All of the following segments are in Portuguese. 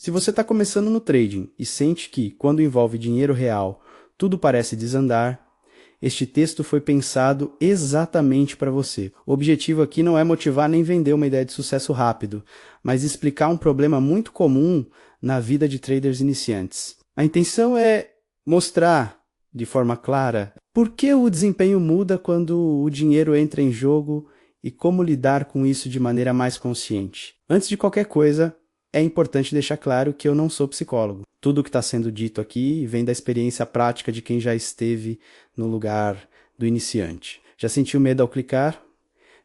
Se você está começando no trading e sente que, quando envolve dinheiro real, tudo parece desandar, este texto foi pensado exatamente para você. O objetivo aqui não é motivar nem vender uma ideia de sucesso rápido, mas explicar um problema muito comum na vida de traders iniciantes. A intenção é mostrar, de forma clara, por que o desempenho muda quando o dinheiro entra em jogo e como lidar com isso de maneira mais consciente. Antes de qualquer coisa, é importante deixar claro que eu não sou psicólogo. Tudo o que está sendo dito aqui vem da experiência prática de quem já esteve no lugar do iniciante. Já sentiu medo ao clicar?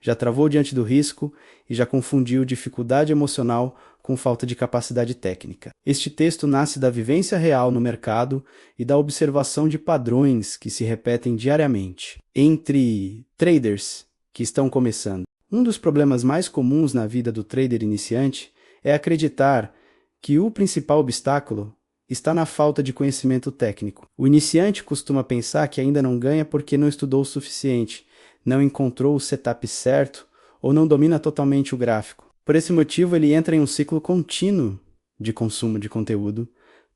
Já travou diante do risco e já confundiu dificuldade emocional com falta de capacidade técnica. Este texto nasce da vivência real no mercado e da observação de padrões que se repetem diariamente entre traders que estão começando. Um dos problemas mais comuns na vida do trader iniciante é acreditar que o principal obstáculo está na falta de conhecimento técnico. O iniciante costuma pensar que ainda não ganha porque não estudou o suficiente, não encontrou o setup certo ou não domina totalmente o gráfico. Por esse motivo, ele entra em um ciclo contínuo de consumo de conteúdo,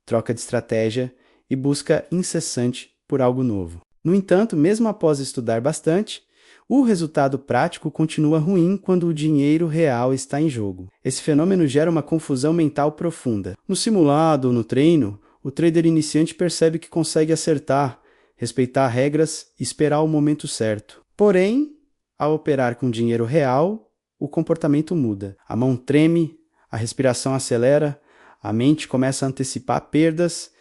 troca de estratégia e busca incessante por algo novo. No entanto, mesmo após estudar bastante, o resultado prático continua ruim quando o dinheiro real está em jogo. Esse fenômeno gera uma confusão mental profunda. No simulado ou no treino, o trader iniciante percebe que consegue acertar, respeitar regras e esperar o momento certo. Porém, ao operar com dinheiro real, o comportamento muda. A mão treme, a respiração acelera, a mente começa a antecipar perdas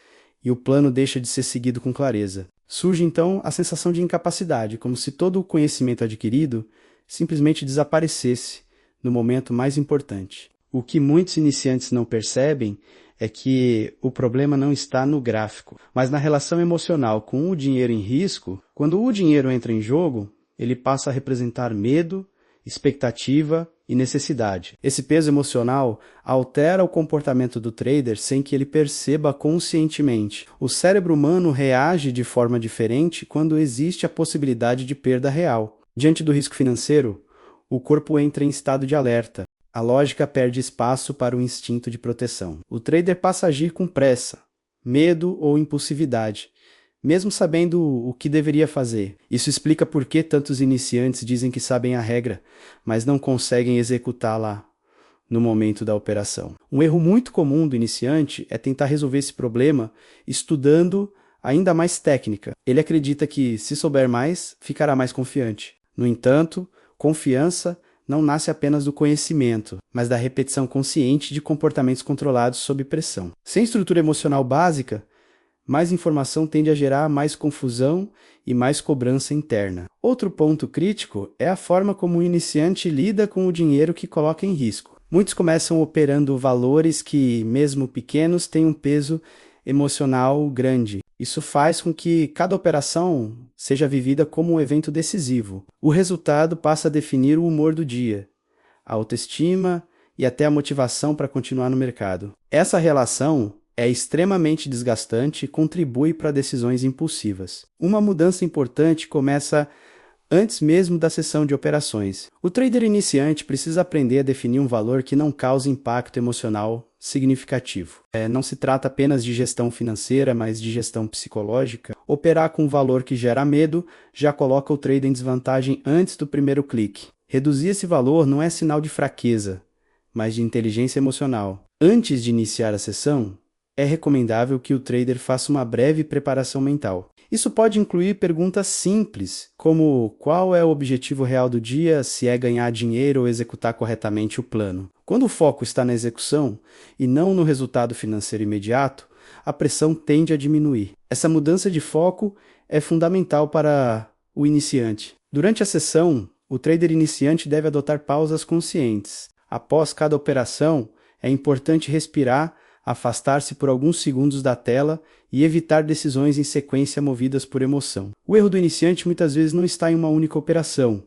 e o plano deixa de ser seguido com clareza. Surge então a sensação de incapacidade, como se todo o conhecimento adquirido simplesmente desaparecesse no momento mais importante. O que muitos iniciantes não percebem é que o problema não está no gráfico, mas na relação emocional com o dinheiro em risco. Quando o dinheiro entra em jogo, ele passa a representar medo, expectativa e necessidade. Esse peso emocional altera o comportamento do trader sem que ele perceba conscientemente. O cérebro humano reage de forma diferente quando existe a possibilidade de perda real. Diante do risco financeiro, o corpo entra em estado de alerta. A lógica perde espaço para o instinto de proteção. O trader passa a agir com pressa, medo ou impulsividade, mesmo sabendo o que deveria fazer. Isso explica por que tantos iniciantes dizem que sabem a regra, mas não conseguem executá-la no momento da operação. Um erro muito comum do iniciante é tentar resolver esse problema estudando ainda mais técnica. Ele acredita que, se souber mais, ficará mais confiante. No entanto, confiança não nasce apenas do conhecimento, mas da repetição consciente de comportamentos controlados sob pressão. Sem estrutura emocional básica, mais informação tende a gerar mais confusão e mais cobrança interna. Outro ponto crítico é a forma como o iniciante lida com o dinheiro que coloca em risco. Muitos começam operando valores que, mesmo pequenos, têm um peso emocional grande. Isso faz com que cada operação seja vivida como um evento decisivo. O resultado passa a definir o humor do dia, a autoestima e até a motivação para continuar no mercado. Essa relação é extremamente desgastante e contribui para decisões impulsivas. Uma mudança importante começa antes mesmo da sessão de operações. O trader iniciante precisa aprender a definir um valor que não cause impacto emocional significativo. Não se trata apenas de gestão financeira, mas de gestão psicológica. Operar com um valor que gera medo já coloca o trader em desvantagem antes do primeiro clique. Reduzir esse valor não é sinal de fraqueza, mas de inteligência emocional. Antes de iniciar a sessão, é recomendável que o trader faça uma breve preparação mental. Isso pode incluir perguntas simples, como qual é o objetivo real do dia, se é ganhar dinheiro ou executar corretamente o plano. Quando o foco está na execução e não no resultado financeiro imediato, a pressão tende a diminuir. Essa mudança de foco é fundamental para o iniciante. Durante a sessão, o trader iniciante deve adotar pausas conscientes. Após cada operação, é importante respirar, afastar-se por alguns segundos da tela e evitar decisões em sequência movidas por emoção. O erro do iniciante muitas vezes não está em uma única operação,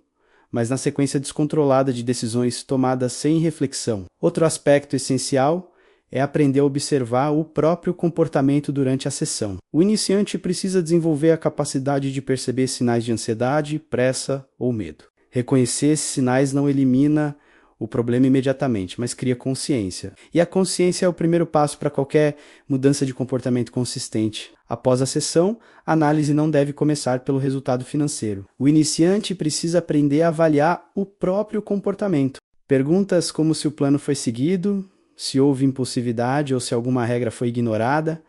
mas na sequência descontrolada de decisões tomadas sem reflexão. Outro aspecto essencial é aprender a observar o próprio comportamento durante a sessão. O iniciante precisa desenvolver a capacidade de perceber sinais de ansiedade, pressa ou medo. Reconhecer esses sinais não elimina o problema imediatamente, mas cria consciência. E a consciência é o primeiro passo para qualquer mudança de comportamento consistente. Após a sessão, a análise não deve começar pelo resultado financeiro. O iniciante precisa aprender a avaliar o próprio comportamento. Perguntas como se o plano foi seguido, se houve impulsividade ou se alguma regra foi ignorada,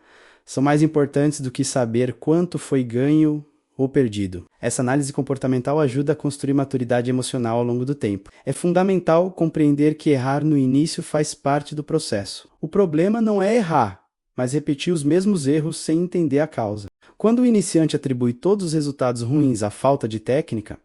são mais importantes do que saber quanto foi ganho ou perdido. Essa análise comportamental ajuda a construir maturidade emocional ao longo do tempo. É fundamental compreender que errar no início faz parte do processo. O problema não é errar, mas repetir os mesmos erros sem entender a causa. Quando o iniciante atribui todos os resultados ruins à falta de técnica,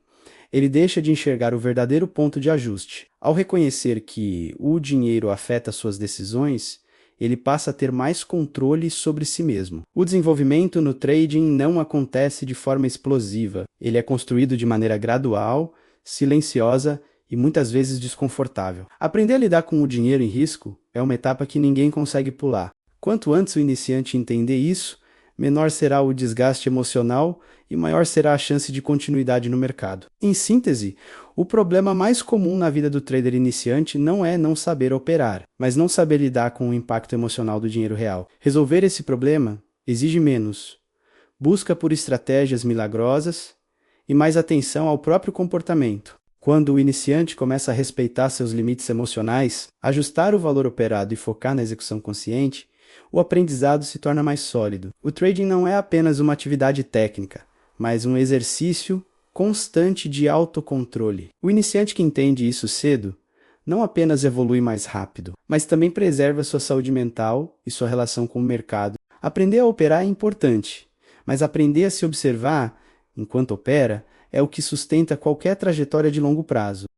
ele deixa de enxergar o verdadeiro ponto de ajuste. Ao reconhecer que o dinheiro afeta suas decisões, ele passa a ter mais controle sobre si mesmo. O desenvolvimento no trading não acontece de forma explosiva. Ele é construído de maneira gradual, silenciosa e muitas vezes desconfortável. Aprender a lidar com o dinheiro em risco é uma etapa que ninguém consegue pular. Quanto antes o iniciante entender isso, menor será o desgaste emocional e maior será a chance de continuidade no mercado. Em síntese, o problema mais comum na vida do trader iniciante não é não saber operar, mas não saber lidar com o impacto emocional do dinheiro real. Resolver esse problema exige menos busca por estratégias milagrosas e mais atenção ao próprio comportamento. Quando o iniciante começa a respeitar seus limites emocionais, ajustar o valor operado e focar na execução consciente, o aprendizado se torna mais sólido. O trading não é apenas uma atividade técnica, mas um exercício constante de autocontrole. O iniciante que entende isso cedo não apenas evolui mais rápido, mas também preserva sua saúde mental e sua relação com o mercado. Aprender a operar é importante, mas aprender a se observar enquanto opera é o que sustenta qualquer trajetória de longo prazo.